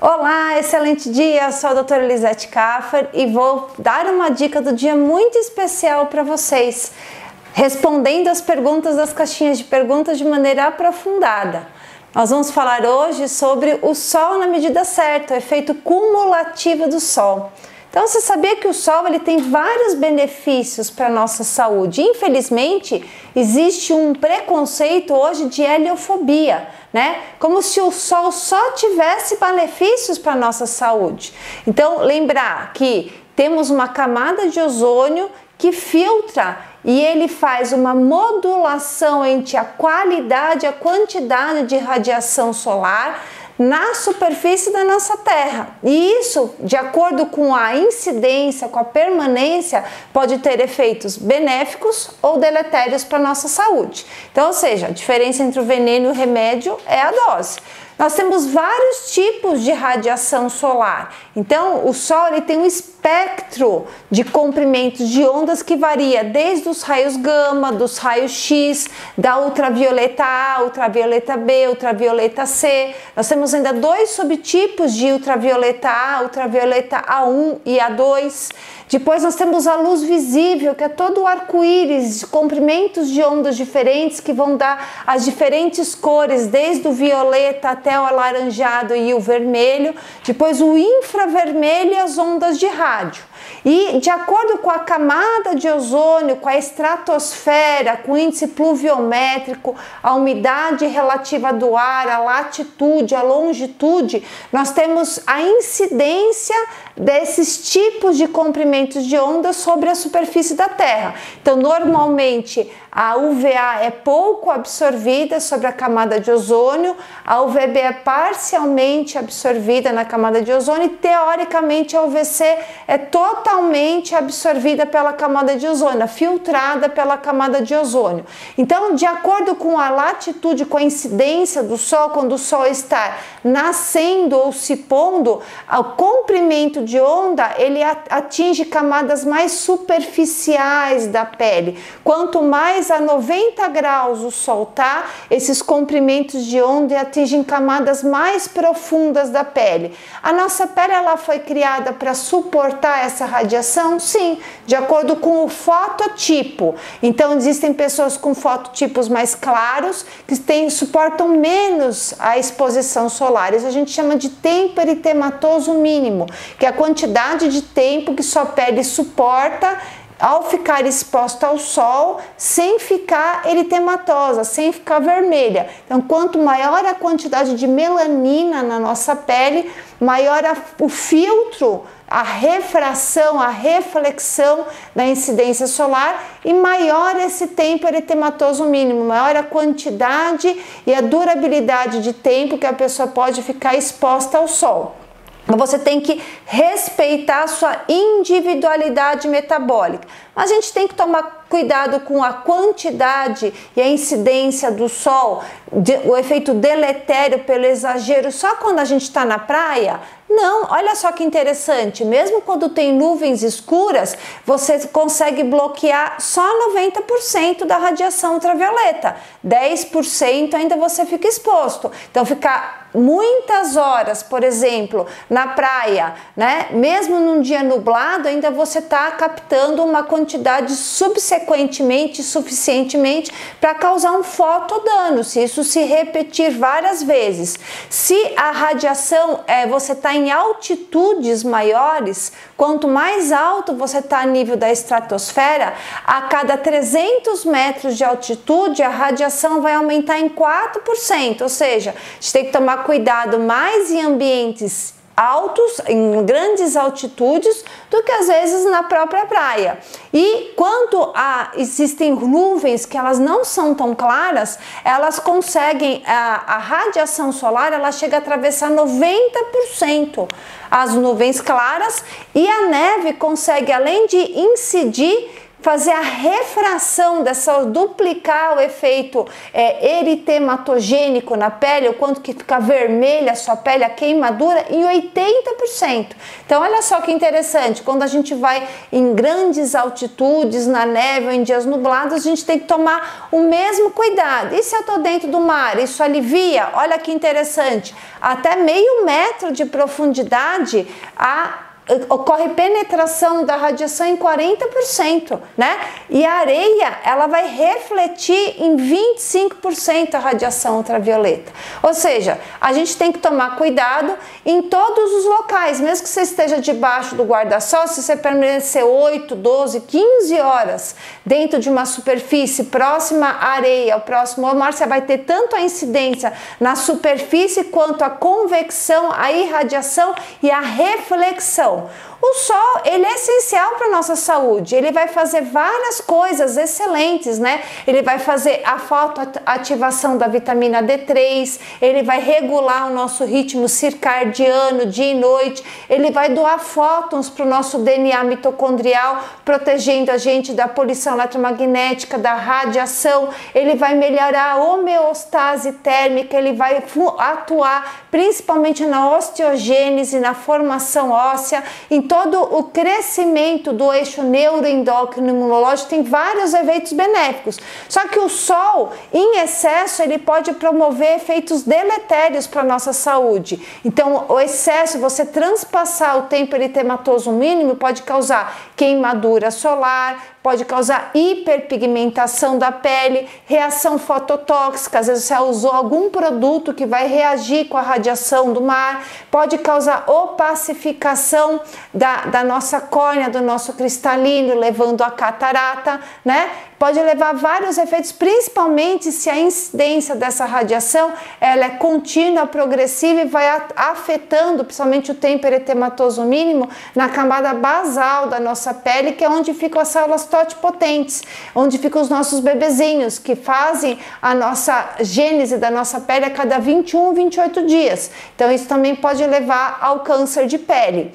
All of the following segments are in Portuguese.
Olá, excelente dia, eu sou a doutora Elisete Kaffer e vou dar uma dica do dia muito especial para vocês, respondendo as perguntas das caixinhas de perguntas de maneira aprofundada. Nós vamos falar hoje sobre o sol na medida certa, o efeito cumulativo do sol. Então, você sabia que o sol ele tem vários benefícios para a nossa saúde? Infelizmente, existe um preconceito hoje de heliofobia, né? Como se o sol só tivesse benefícios para a nossa saúde. Então, lembrar que temos uma camada de ozônio que filtra e ele faz uma modulação entre a qualidade e a quantidade de radiação solar na superfície da nossa Terra. E isso, de acordo com a incidência, com a permanência, pode ter efeitos benéficos ou deletérios para a nossa saúde. Então, ou seja, a diferença entre o veneno e o remédio é a dose. Nós temos vários tipos de radiação solar. Então, o Sol ele tem um espectro de comprimentos de ondas que varia desde os raios gama, dos raios X, da ultravioleta A, ultravioleta B, ultravioleta C. Nós temos ainda dois subtipos de ultravioleta A, ultravioleta A1 e A2. Depois nós temos a luz visível, que é todo o arco-íris de comprimentos de ondas diferentes que vão dar as diferentes cores, desde o violeta até o alaranjado e o vermelho. Depois o infravermelho e as ondas de rádio. E de acordo com a camada de ozônio, com a estratosfera, com o índice pluviométrico, a umidade relativa do ar, a latitude, a longitude, nós temos a incidência desses tipos de comprimentos de onda sobre a superfície da Terra. Então, normalmente, a UVA é pouco absorvida sobre a camada de ozônio, a UVB é parcialmente absorvida na camada de ozônio e, teoricamente, a UVC é totalmente absorvida pela camada de ozônio, filtrada pela camada de ozônio. Então, de acordo com a latitude, com a incidência do Sol, quando o Sol está nascendo ou se pondo, o comprimento de onda ele atinge camadas mais superficiais da pele. Quanto mais a 90 graus o Sol tá, esses comprimentos de onda atingem camadas mais profundas da pele. A nossa pele ela foi criada para suportar essa radiação? Sim, de acordo com o fototipo. Então existem pessoas com fototipos mais claros que suportam menos a exposição solar. Isso a gente chama de tempo eritematoso mínimo, que é a quantidade de tempo que sua pele suporta ao ficar exposta ao sol sem ficar eritematosa, sem ficar vermelha. Então, quanto maior a quantidade de melanina na nossa pele, maior o filtro, a refração, a reflexão da incidência solar e maior esse tempo eritematoso mínimo, maior a quantidade e a durabilidade de tempo que a pessoa pode ficar exposta ao sol. Você tem que respeitar a sua individualidade metabólica. Mas a gente tem que tomar cuidado com a quantidade e a incidência do sol, o efeito deletério pelo exagero só quando a gente está na praia. Não, olha só que interessante, mesmo quando tem nuvens escuras, você consegue bloquear só 90% da radiação ultravioleta, 10% ainda você fica exposto. Então ficar muitas horas, por exemplo, na praia, né? Mesmo num dia nublado, ainda você está captando uma quantidade subsequentemente suficientemente para causar um fotodano, se isso se repetir várias vezes. Se a radiação você está em altitudes maiores, quanto mais alto você está a nível da estratosfera, a cada 300 metros de altitude a radiação vai aumentar em 4%, ou seja, a gente tem que tomar cuidado mais em ambientes altos, em grandes altitudes, do que às vezes na própria praia. E quando existem nuvens que elas não são tão claras, elas conseguem, a radiação solar ela chega a atravessar 90% as nuvens claras e a neve consegue, além de incidir, fazer a refração duplicar o efeito eritematogênico na pele, o quanto que fica vermelha a sua pele, a queimadura, em 80%. Então olha só que interessante, quando a gente vai em grandes altitudes, na neve ou em dias nublados, a gente tem que tomar o mesmo cuidado. E se eu estou dentro do mar, isso alivia? Olha que interessante, até meio metro de profundidade ocorre penetração da radiação em 40%, né? E a areia, ela vai refletir em 25% a radiação ultravioleta. Ou seja, a gente tem que tomar cuidado em todos os locais, mesmo que você esteja debaixo do guarda-sol, se você permanecer 8, 12, 15 horas dentro de uma superfície próxima à areia, próximo ao mar, você vai ter tanto a incidência na superfície quanto a convecção, a irradiação e a reflexão. O sol, ele é essencial para a nossa saúde, ele vai fazer várias coisas excelentes, né? Ele vai fazer a fotoativação da vitamina D3, ele vai regular o nosso ritmo circadiano dia e noite, ele vai doar fótons para o nosso DNA mitocondrial, protegendo a gente da poluição eletromagnética, da radiação, ele vai melhorar a homeostase térmica, ele vai atuar principalmente na osteogênese, na formação óssea, em todo o crescimento do eixo neuroendócrino imunológico, tem vários efeitos benéficos. Só que o sol, em excesso, ele pode promover efeitos deletérios para a nossa saúde. Então, o excesso, você transpassar o tempo eritematoso mínimo, pode causar queimadura solar, pode causar hiperpigmentação da pele, reação fototóxica, às vezes você usou algum produto que vai reagir com a radiação do mar, pode causar opacificação da nossa córnea, do nosso cristalino, levando a catarata, né? Pode levar a vários efeitos, principalmente se a incidência dessa radiação ela é contínua, progressiva e vai afetando principalmente o tempo eritematoso mínimo na camada basal da nossa pele, que é onde ficam as células totipotentes, onde ficam os nossos bebezinhos, que fazem a nossa gênese da nossa pele a cada 21, 28 dias. Então isso também pode levar ao câncer de pele.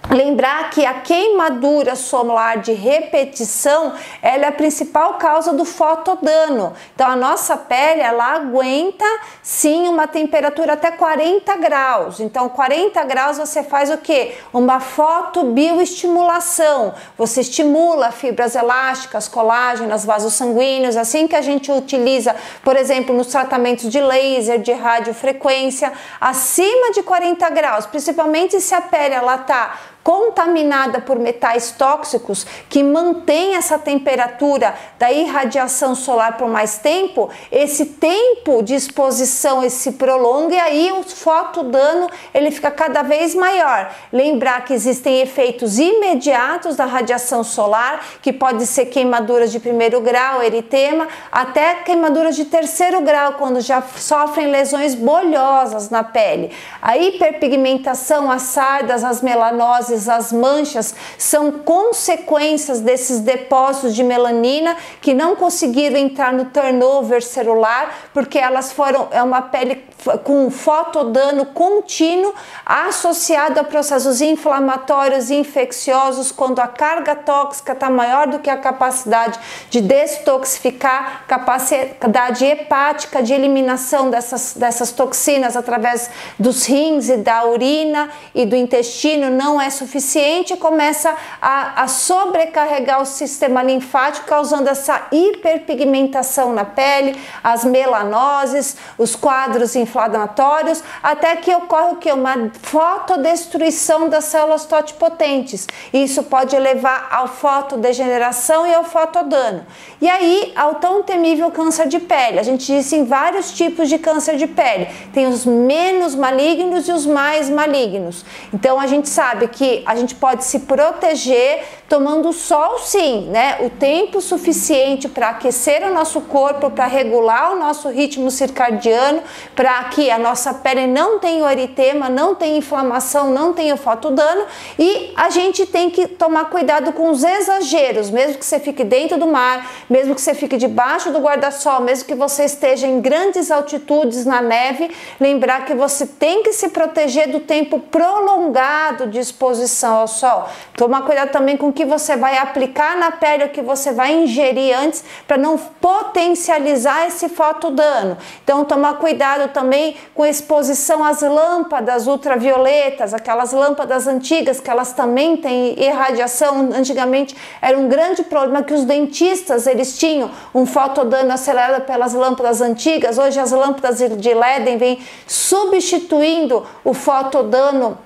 Lembrar que a queimadura solar de repetição, ela é a principal causa do fotodano. Então a nossa pele, ela aguenta sim uma temperatura até 40 graus. Então 40 graus você faz o quê? Uma fotobioestimulação. Você estimula fibras elásticas, colágenas, vasos sanguíneos, assim que a gente utiliza, por exemplo, nos tratamentos de laser, de radiofrequência, acima de 40 graus, principalmente se a pele ela tá contaminada por metais tóxicos que mantém essa temperatura da irradiação solar por mais tempo, esse tempo de exposição se prolonga e aí o fotodano ele fica cada vez maior. Lembrar que existem efeitos imediatos da radiação solar, que pode ser queimaduras de primeiro grau, eritema, até queimaduras de terceiro grau, quando já sofrem lesões bolhosas na pele. A hiperpigmentação, as sardas, as melanoses, as manchas são consequências desses depósitos de melanina que não conseguiram entrar no turnover celular, porque elas foram, é uma pele com fotodano contínuo associado a processos inflamatórios e infecciosos, quando a carga tóxica está maior do que a capacidade de detoxificar, capacidade hepática de eliminação dessas toxinas através dos rins e da urina e do intestino não é suficiente, começa a sobrecarregar o sistema linfático, causando essa hiperpigmentação na pele, as melanoses, os quadros inflamatórios, até que ocorre o que? Uma fotodestruição das células totipotentes. Isso pode levar à fotodegeneração e ao fotodano. E aí, ao tão temível câncer de pele. A gente diz em vários tipos de câncer de pele. Tem os menos malignos e os mais malignos. Então, a gente sabe que a gente pode se proteger tomando sol, sim, né? O tempo suficiente para aquecer o nosso corpo, para regular o nosso ritmo circadiano, para que a nossa pele não tenha o eritema, não tenha inflamação, não tenha o fotodano. E a gente tem que tomar cuidado com os exageros, mesmo que você fique dentro do mar, mesmo que você fique debaixo do guarda-sol, mesmo que você esteja em grandes altitudes na neve, lembrar que você tem que se proteger do tempo prolongado de exposição exposição ao sol. Toma cuidado também com o que você vai aplicar na pele, o que você vai ingerir antes, para não potencializar esse fotodano. Então, tomar cuidado também com exposição às lâmpadas ultravioletas, aquelas lâmpadas antigas que elas também têm irradiação. Antigamente era um grande problema que os dentistas eles tinham um fotodano acelerado pelas lâmpadas antigas. Hoje as lâmpadas de LED vêm substituindo o fotodano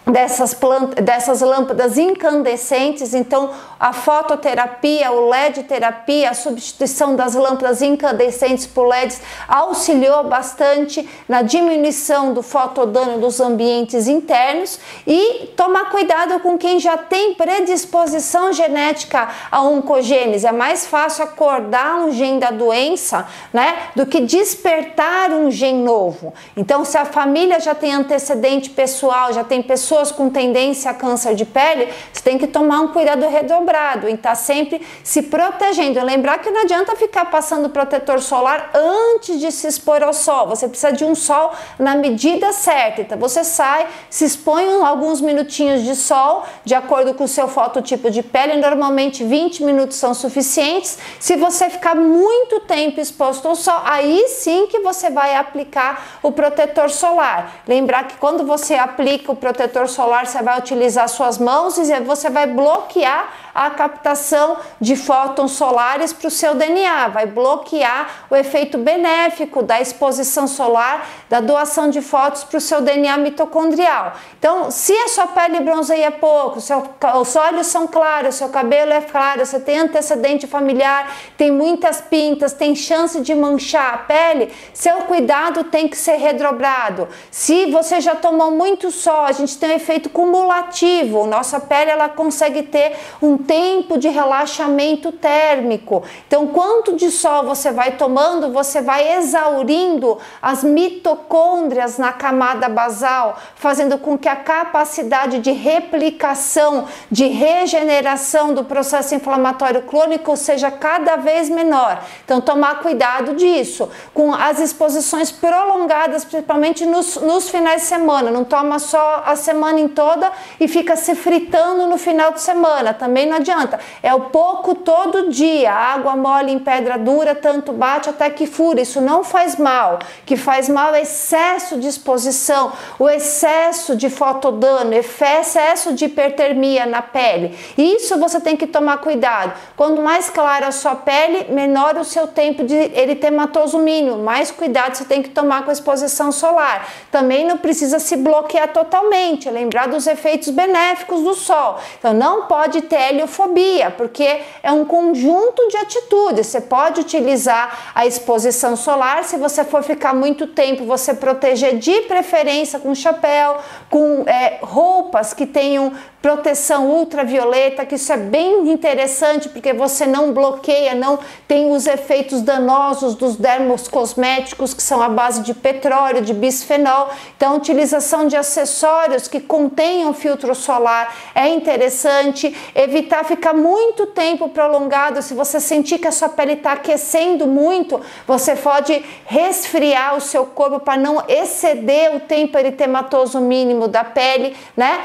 dessas lâmpadas incandescentes. Então a fototerapia, o LED terapia, a substituição das lâmpadas incandescentes por LEDs auxiliou bastante na diminuição do fotodano dos ambientes internos. E tomar cuidado com quem já tem predisposição genética a oncogênese. É mais fácil acordar um gene da doença, né, do que despertar um gene novo. Então, se a família já tem antecedente pessoal, já tem pessoas com tendência a câncer de pele, você tem que tomar um cuidado redobrado em estar sempre se protegendo. Lembrar que não adianta ficar passando protetor solar antes de se expor ao sol. Você precisa de um sol na medida certa. Então você sai, se expõe alguns minutinhos de sol, de acordo com o seu fototipo de pele. Normalmente 20 minutos são suficientes. Se você ficar muito tempo exposto ao sol, aí sim que você vai aplicar o protetor solar. Lembrar que quando você aplica o protetor solar, você vai utilizar suas mãos e você vai bloquear a captação de fótons solares para o seu DNA, vai bloquear o efeito benéfico da exposição solar, da doação de fótons para o seu DNA mitocondrial. Então, se a sua pele bronzeia pouco, os olhos são claros, seu cabelo é claro, você tem antecedente familiar, tem muitas pintas, tem chance de manchar a pele, seu cuidado tem que ser redobrado. Se você já tomou muito sol, a gente tem um efeito cumulativo, nossa pele ela consegue ter um tempo de relaxamento térmico. Então, quanto de sol você vai tomando, você vai exaurindo as mitocôndrias na camada basal, fazendo com que a capacidade de replicação, de regeneração do processo inflamatório crônico seja cada vez menor. Então, tomar cuidado disso. Com as exposições prolongadas, principalmente nos finais de semana, não toma só a semana em toda e fica se fritando no final de semana, também não adianta. É o pouco todo dia, água mole em pedra dura, tanto bate até que fura. Isso não faz mal. O que faz mal é excesso de exposição, o excesso de fotodano, excesso de hipertermia na pele. Isso você tem que tomar cuidado. Quanto mais clara a sua pele, menor o seu tempo de eritematoso mínimo. Mais cuidado você tem que tomar com a exposição solar. Também não precisa se bloquear totalmente, lembrar dos efeitos benéficos do sol. Então não pode ter heliofobia, porque é um conjunto de atitudes. Você pode utilizar a exposição solar, se você for ficar muito tempo, você proteger de preferência com chapéu, com roupas que tenham proteção ultravioleta, que isso é bem interessante, porque você não bloqueia, não tem os efeitos danosos dos dermocosméticos, que são à base de petróleo, de bisfenol. Então, a utilização de acessórios que contenham filtro solar é interessante. Evitar ficar muito tempo prolongado. Se você sentir que a sua pele está aquecendo muito, você pode resfriar o seu corpo para não exceder o tempo eritematoso mínimo da pele, né?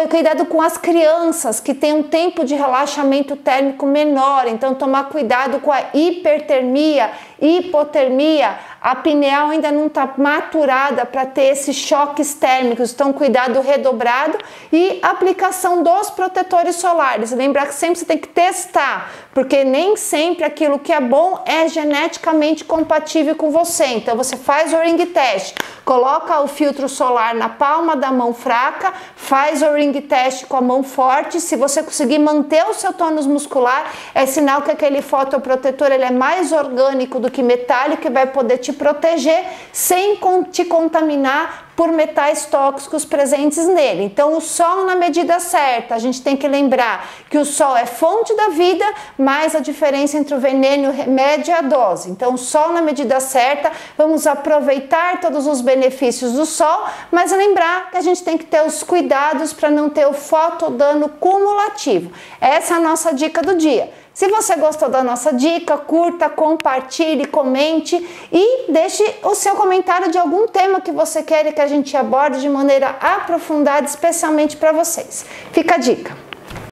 Cuidado com as crianças que têm um tempo de relaxamento térmico menor, então tomar cuidado com a hipertermia, hipotermia. A pineal ainda não está maturada para ter esses choques térmicos, então cuidado redobrado. E aplicação dos protetores solares. Lembrar que sempre você tem que testar, porque nem sempre aquilo que é bom é geneticamente compatível com você. Então você faz o ring test, coloca o filtro solar na palma da mão fraca, faz o ring test com a mão forte. Se você conseguir manter o seu tônus muscular, é sinal que aquele fotoprotetor ele é mais orgânico do que metálico e vai poder te proteger sem te contaminar por metais tóxicos presentes nele. Então, o sol na medida certa. A gente tem que lembrar que o sol é fonte da vida, mas a diferença entre o veneno e o remédio é a dose. Então, o sol na medida certa, vamos aproveitar todos os benefícios do sol, mas lembrar que a gente tem que ter os cuidados para não ter o fotodano cumulativo. Essa é a nossa dica do dia. Se você gostou da nossa dica, curta, compartilhe, comente e deixe o seu comentário de algum tema que você quer que a gente aborde de maneira aprofundada, especialmente para vocês. Fica a dica.